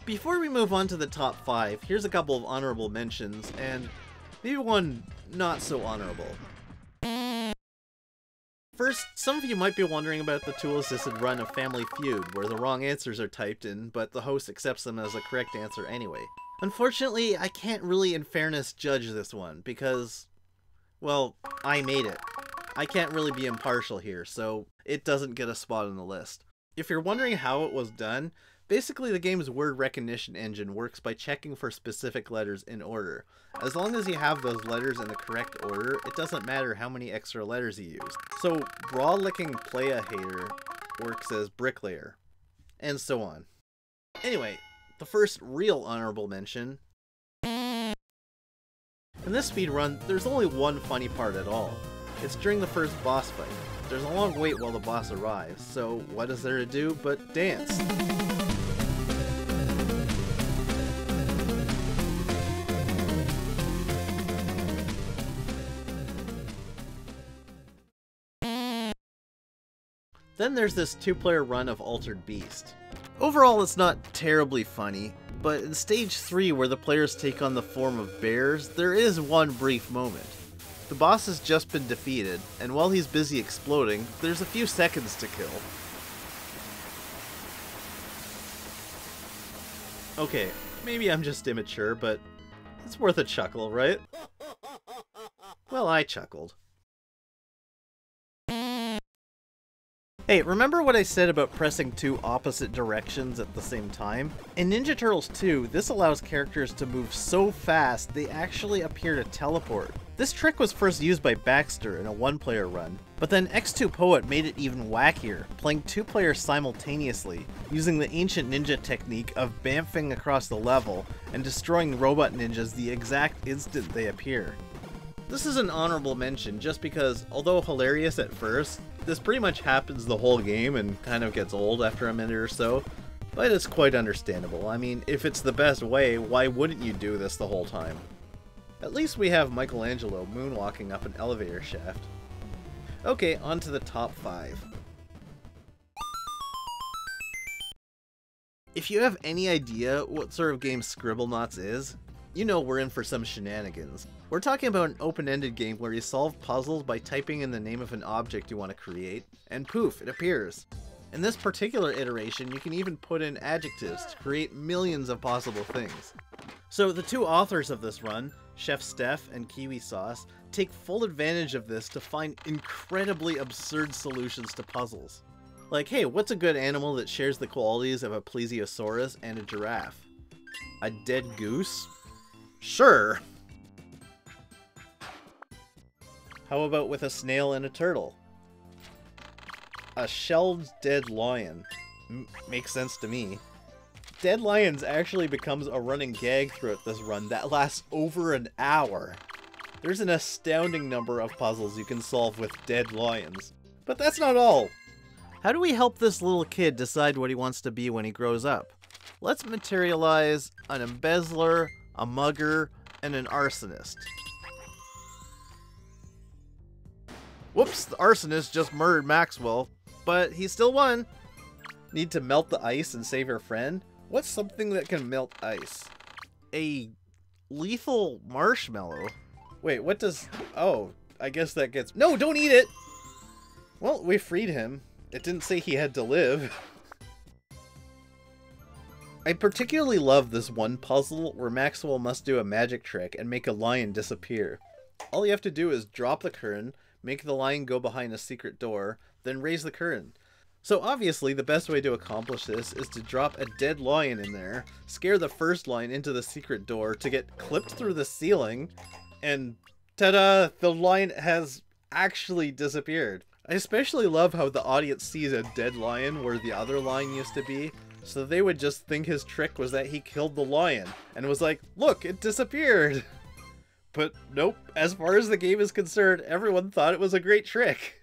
Before we move on to the top 5, here's a couple of honorable mentions, and maybe one not so honorable. First, some of you might be wondering about the tool-assisted run of Family Feud, where the wrong answers are typed in, but the host accepts them as a correct answer anyway. Unfortunately, I can't really in fairness judge this one, because, well, I made it. I can't really be impartial here, so it doesn't get a spot on the list. If you're wondering how it was done, basically the game's word recognition engine works by checking for specific letters in order. As long as you have those letters in the correct order, it doesn't matter how many extra letters you use. So, bra-licking Playa-hater works as bricklayer, and so on. Anyway, the first real honorable mention. In this speedrun, there's only one funny part at all. It's during the first boss fight. There's a long wait while the boss arrives, so what is there to do but dance? Then there's this 2-player run of Altered Beast. Overall, it's not terribly funny, but in stage 3 where the players take on the form of bears, there is one brief moment. The boss has just been defeated, and while he's busy exploding, there's a few seconds to kill. Okay, maybe I'm just immature, but it's worth a chuckle, right? Well, I chuckled. Hey, remember what I said about pressing 2 opposite directions at the same time? In Ninja Turtles 2, this allows characters to move so fast they actually appear to teleport. This trick was first used by Baxter in a 1-player run, but then X2 Poet made it even wackier, playing 2 players simultaneously, using the ancient ninja technique of bamfing across the level and destroying robot ninjas the exact instant they appear. This is an honorable mention just because, although hilarious at first, this pretty much happens the whole game and kind of gets old after a minute or so, but it's quite understandable. I mean, if it's the best way, why wouldn't you do this the whole time? At least we have Michelangelo moonwalking up an elevator shaft. Okay, on to the top 5. If you have any idea what sort of game Scribblenauts is, you know we're in for some shenanigans. We're talking about an open-ended game where you solve puzzles by typing in the name of an object you want to create, and poof, it appears. In this particular iteration, you can even put in adjectives to create millions of possible things. So the 2 authors of this run, Chef Steph and Kiwi Sauce, take full advantage of this to find incredibly absurd solutions to puzzles. Like, hey, what's a good animal that shares the qualities of a plesiosaurus and a giraffe? A dead goose? Sure. How about with a snail and a turtle? A shelled dead lion. Makes sense to me. Dead lions actually becomes a running gag throughout this run that lasts over an hour. There's an astounding number of puzzles you can solve with dead lions. But that's not all. How do we help this little kid decide what he wants to be when he grows up? Let's materialize an embezzler, a mugger, and an arsonist. Whoops, the arsonist just murdered Maxwell, but he still won. Need to melt the ice and save your friend? What's something that can melt ice? A lethal marshmallow? Wait, what does... Oh, I guess that gets... No, don't eat it! Well, we freed him. It didn't say he had to live. I particularly love this one puzzle where Maxwell must do a magic trick and make a lion disappear. All you have to do is drop the curtain, make the lion go behind a secret door, then raise the curtain. So obviously the best way to accomplish this is to drop a dead lion in there, scare the first lion into the secret door to get clipped through the ceiling, and ta-da! The lion has actually disappeared. I especially love how the audience sees a dead lion where the other lion used to be, so they would just think his trick was that he killed the lion, and was like, look, it disappeared! But nope, as far as the game is concerned, everyone thought it was a great trick.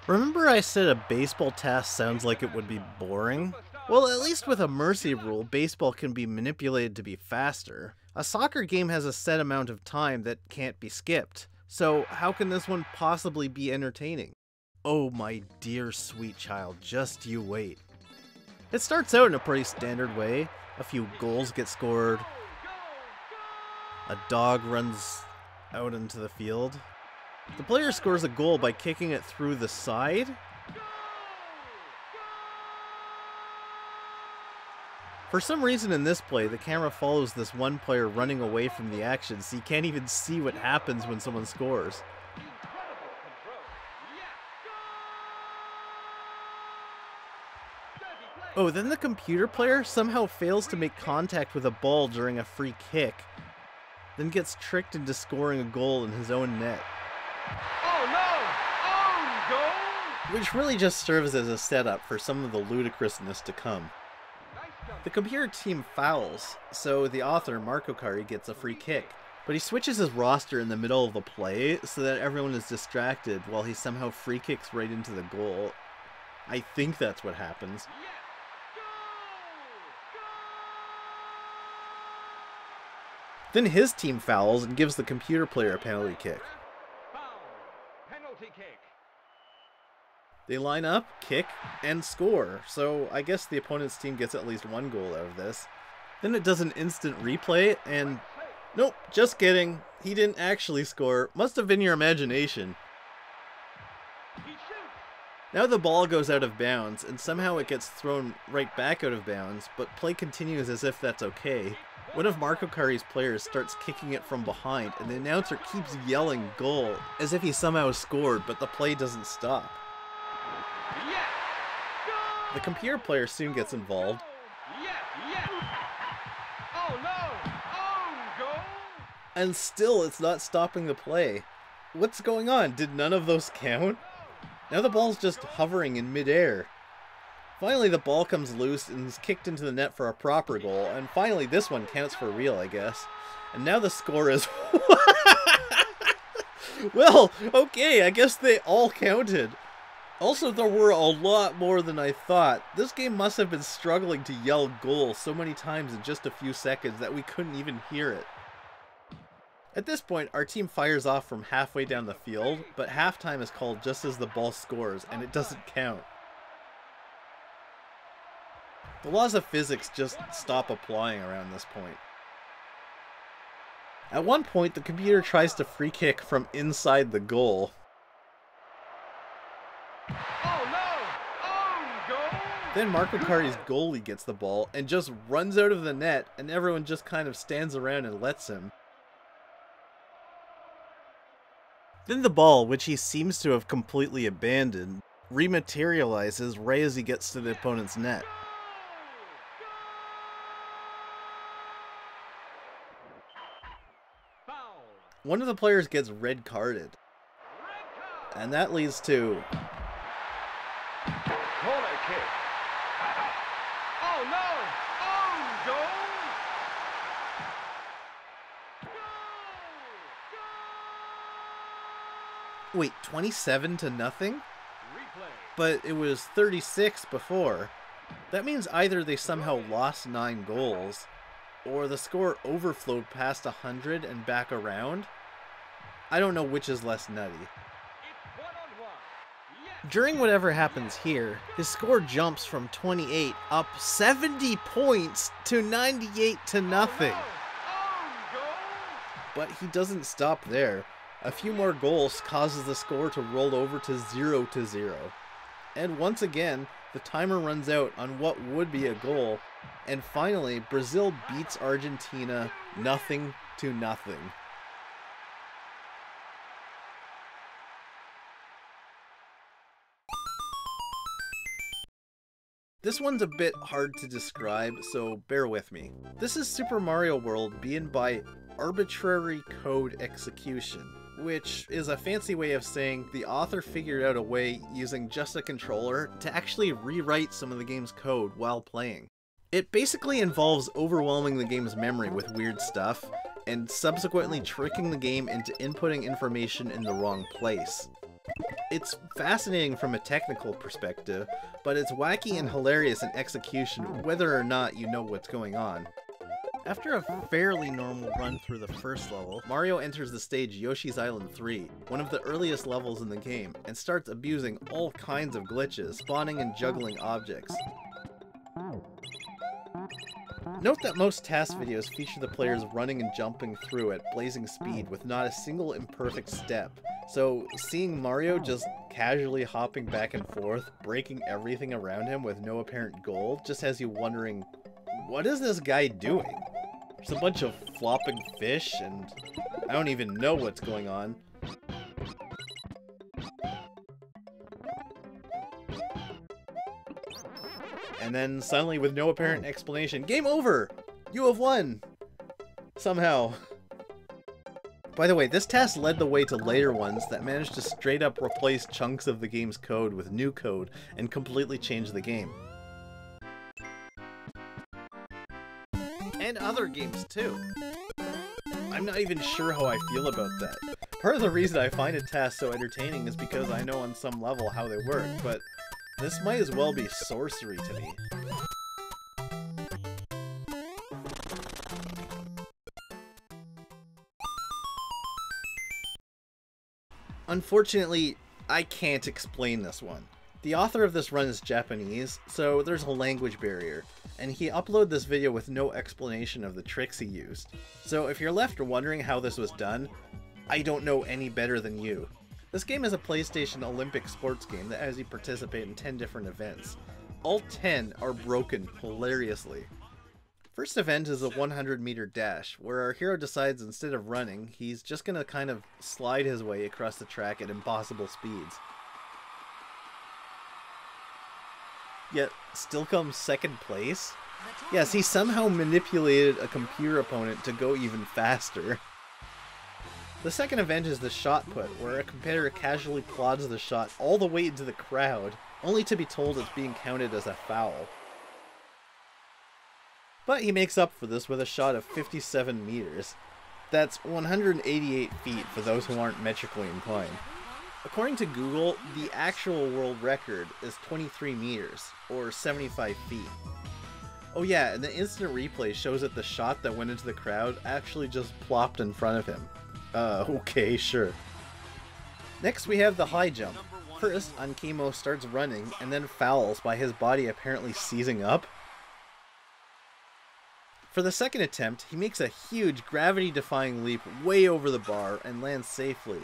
Remember I said a baseball task sounds like it would be boring? Well, at least with a mercy rule, baseball can be manipulated to be faster. A soccer game has a set amount of time that can't be skipped, so how can this one possibly be entertaining? Oh my dear sweet child, just you wait. It starts out in a pretty standard way. A few goals get scored. A dog runs out into the field. The player scores a goal by kicking it through the side. For some reason in this play, the camera follows this one player running away from the action, so you can't even see what happens when someone scores. Oh, then the computer player somehow fails to make contact with a ball during a free kick, then gets tricked into scoring a goal in his own net. Oh no! Own goal! Which really just serves as a setup for some of the ludicrousness to come. The computer team fouls, so the author, Marco Kari, gets a free kick, but he switches his roster in the middle of the play so that everyone is distracted while he somehow free kicks right into the goal. I think that's what happens. Then his team fouls and gives the computer player a penalty kick. Foul. Penalty kick. They line up, kick, and score, so I guess the opponent's team gets at least one goal out of this. Then it does an instant replay, and nope, just kidding. He didn't actually score. Must have been your imagination. He shoots. Now the ball goes out of bounds, and somehow it gets thrown right back out of bounds, but play continues as if that's okay. One of Marco Kari's players starts kicking it from behind, and the announcer keeps yelling goal, as if he somehow scored, but the play doesn't stop. Yes. Goal. The computer player soon gets involved. Yes. Oh no! Own goal. And still, it's not stopping the play. What's going on? Did none of those count? Now the ball's just hovering in midair. Finally, the ball comes loose and is kicked into the net for a proper goal. And finally, this one counts for real, I guess. And now the score is... Well, okay, I guess they all counted. Also, there were a lot more than I thought. This game must have been struggling to yell goal so many times in just a few seconds that we couldn't even hear it. At this point, our team fires off from halfway down the field, but halftime is called just as the ball scores, and it doesn't count. The laws of physics just stop applying around this point. At one point, the computer tries to free kick from inside the goal. Oh no! Own goal. Then Marco Kari's goalie gets the ball and just runs out of the net, and everyone just kind of stands around and lets him. Then the ball, which he seems to have completely abandoned, rematerializes right as he gets to the opponent's net. Foul. One of the players gets red carded, Red card. and that leads to... Corner kick. Oh no! Own goal. Wait, 27-0? Replay. But it was 36 before. That means either they somehow lost 9 goals, or the score overflowed past 100 and back around. I don't know which is less nutty. It's 1-on-1. Yes. During whatever happens here, his score jumps from 28 up 70 points to 98-0. Own goal. But he doesn't stop there. A few more goals causes the score to roll over to 0-0. And once again, the timer runs out on what would be a goal, and finally, Brazil beats Argentina 0-0. This one's a bit hard to describe, so bear with me. This is Super Mario World being by arbitrary code execution, which is a fancy way of saying the author figured out a way using just a controller to actually rewrite some of the game's code while playing. It basically involves overwhelming the game's memory with weird stuff, and subsequently tricking the game into inputting information in the wrong place. It's fascinating from a technical perspective, but it's wacky and hilarious in execution whether or not you know what's going on. After a fairly normal run through the first level, Mario enters the stage Yoshi's Island 3, one of the earliest levels in the game, and starts abusing all kinds of glitches, spawning and juggling objects. Note that most task videos feature the players running and jumping through at blazing speed with not a single imperfect step, so seeing Mario just casually hopping back and forth, breaking everything around him with no apparent goal, just has you wondering, what is this guy doing? There's a bunch of flopping fish, and I don't even know what's going on. And then suddenly, with no apparent explanation, game over! You have won! Somehow. By the way, this task led the way to later ones that managed to straight up replace chunks of the game's code with new code and completely change the game. And other games too. I'm not even sure how I feel about that. Part of the reason I find a task so entertaining is because I know on some level how they work, but this might as well be sorcery to me. Unfortunately, I can't explain this one. The author of this run is Japanese, so there's a language barrier, and he uploaded this video with no explanation of the tricks he used. So if you're left wondering how this was done, I don't know any better than you. This game is a PlayStation Olympic sports game that has you participate in 10 different events. All 10 are broken hilariously. First event is a 100-meter dash, where our hero decides instead of running, he's just gonna kind of slide his way across the track at impossible speeds. Yet, still comes second place? Yes, he somehow manipulated a computer opponent to go even faster. The second event is the shot put, where a competitor casually plods the shot all the way into the crowd, only to be told it's being counted as a foul. But he makes up for this with a shot of 57 meters. That's 188 feet for those who aren't metrically inclined. According to Google, the actual world record is 23 meters, or 75 feet. Oh yeah, and the instant replay shows that the shot that went into the crowd actually just plopped in front of him. Okay, sure. Next we have the high jump. First, Ankimo starts running, and then fouls by his body apparently seizing up. For the second attempt, he makes a huge gravity-defying leap way over the bar and lands safely.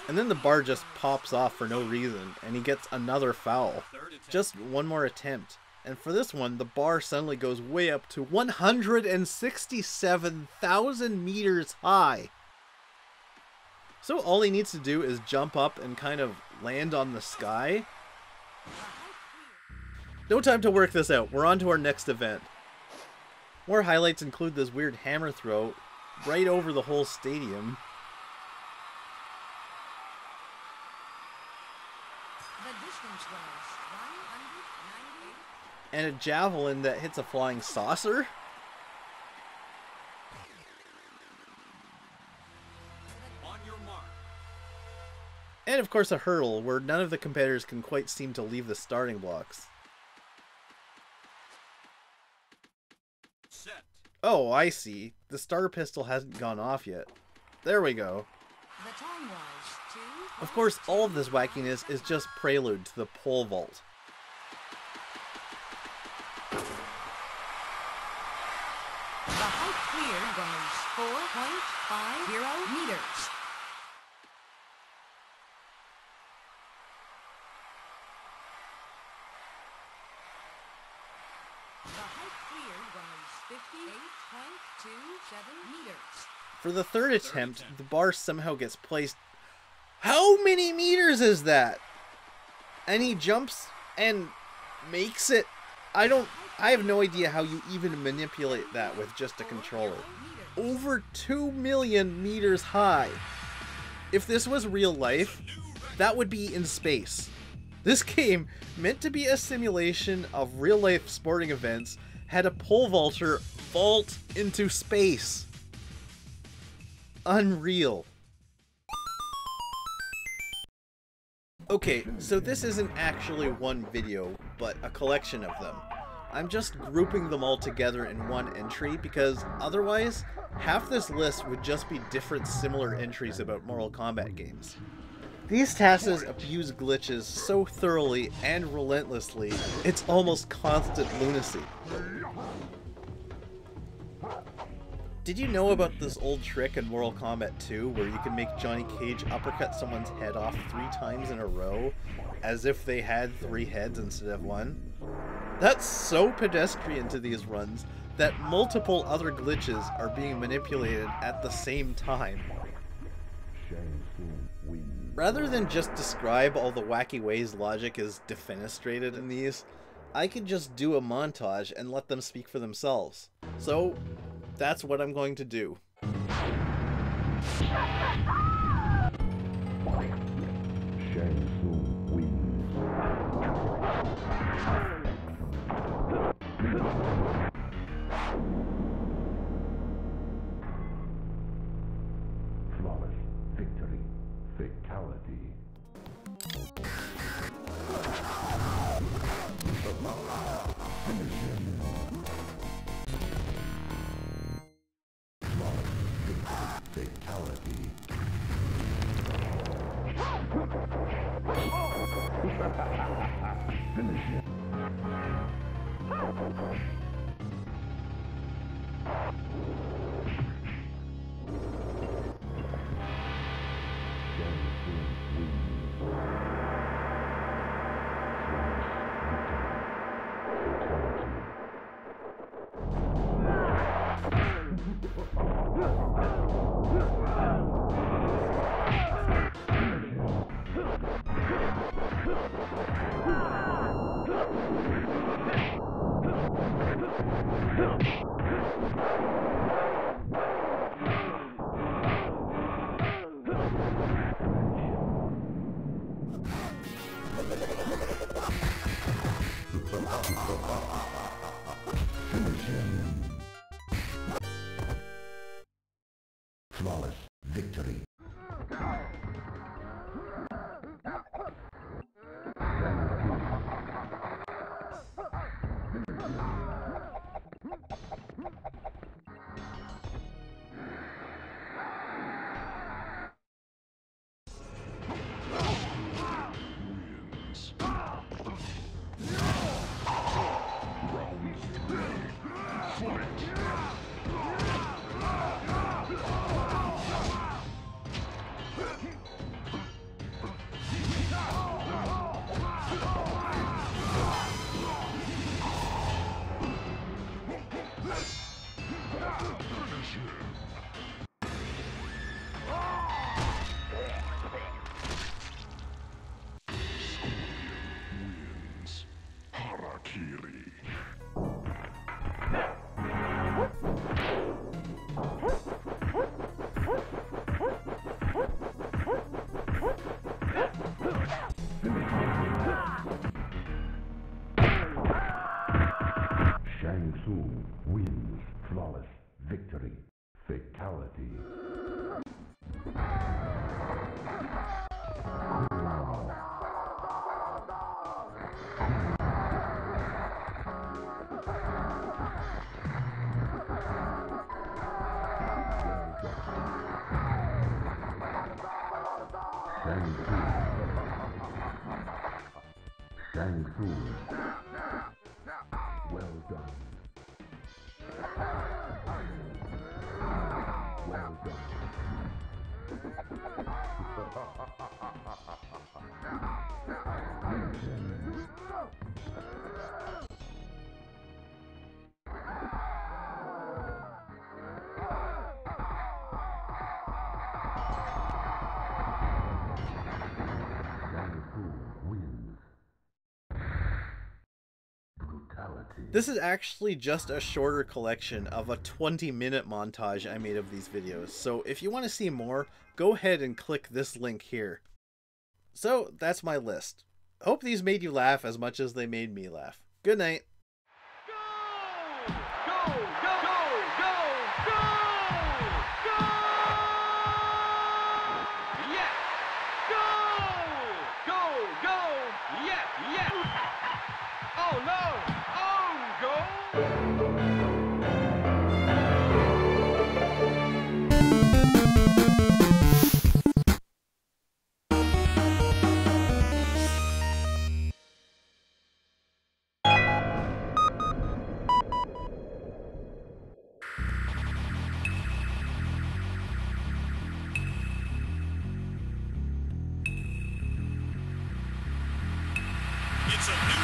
And then the bar just pops off for no reason, and he gets another foul. Just one more attempt. And for this one, the bar suddenly goes way up to 167,000 meters high. So all he needs to do is jump up and kind of land on the sky. No time to work this out. We're on to our next event. More highlights include this weird hammer throw right over the whole stadium. The distance was 198. And a javelin that hits a flying saucer. On your mark. And of course a hurdle where none of the competitors can quite seem to leave the starting blocks. Set. Oh, I see. The starter pistol hasn't gone off yet. There we go. The time was 2. Of course, all of this wackiness is just prelude to the pole vault. The height cleared was 4.50 meters. The height cleared was 58.27 meters. For the third attempt, the bar somehow gets placed. How many meters is that? And he jumps and makes it. I have no idea how you even manipulate that with just a controller. Over 2 million meters high. If this was real life, that would be in space. This game, meant to be a simulation of real life sporting events, had a pole vaulter vault into space. Unreal. Okay, so this isn't actually one video, but a collection of them. I'm just grouping them all together in one entry because otherwise, half this list would just be different similar entries about Mortal Kombat games. These tasks abuse glitches so thoroughly and relentlessly, it's almost constant lunacy. Did you know about this old trick in Mortal Kombat 2 where you can make Johnny Cage uppercut someone's head off 3 times in a row, as if they had 3 heads instead of 1? That's so pedestrian to these runs that multiple other glitches are being manipulated at the same time. Rather than just describe all the wacky ways logic is defenestrated in these, I could just do a montage and let them speak for themselves. So, that's what I'm going to do. Flawless victory. Fatality. Fatality. Finish him. Flawless victory. Wins. Flawless victory. Fatality. Shang Tsung. Well done. Well done. This is actually just a shorter collection of a 20-minute montage I made of these videos, so if you want to see more, go ahead and click this link here. So, that's my list. Hope these made you laugh as much as they made me laugh. Good night. Go! Go! Go! Go! Go! Go! Yeah! Go! Go! Go! Yeah! Yeah! Oh no! Oh! Go! It's a new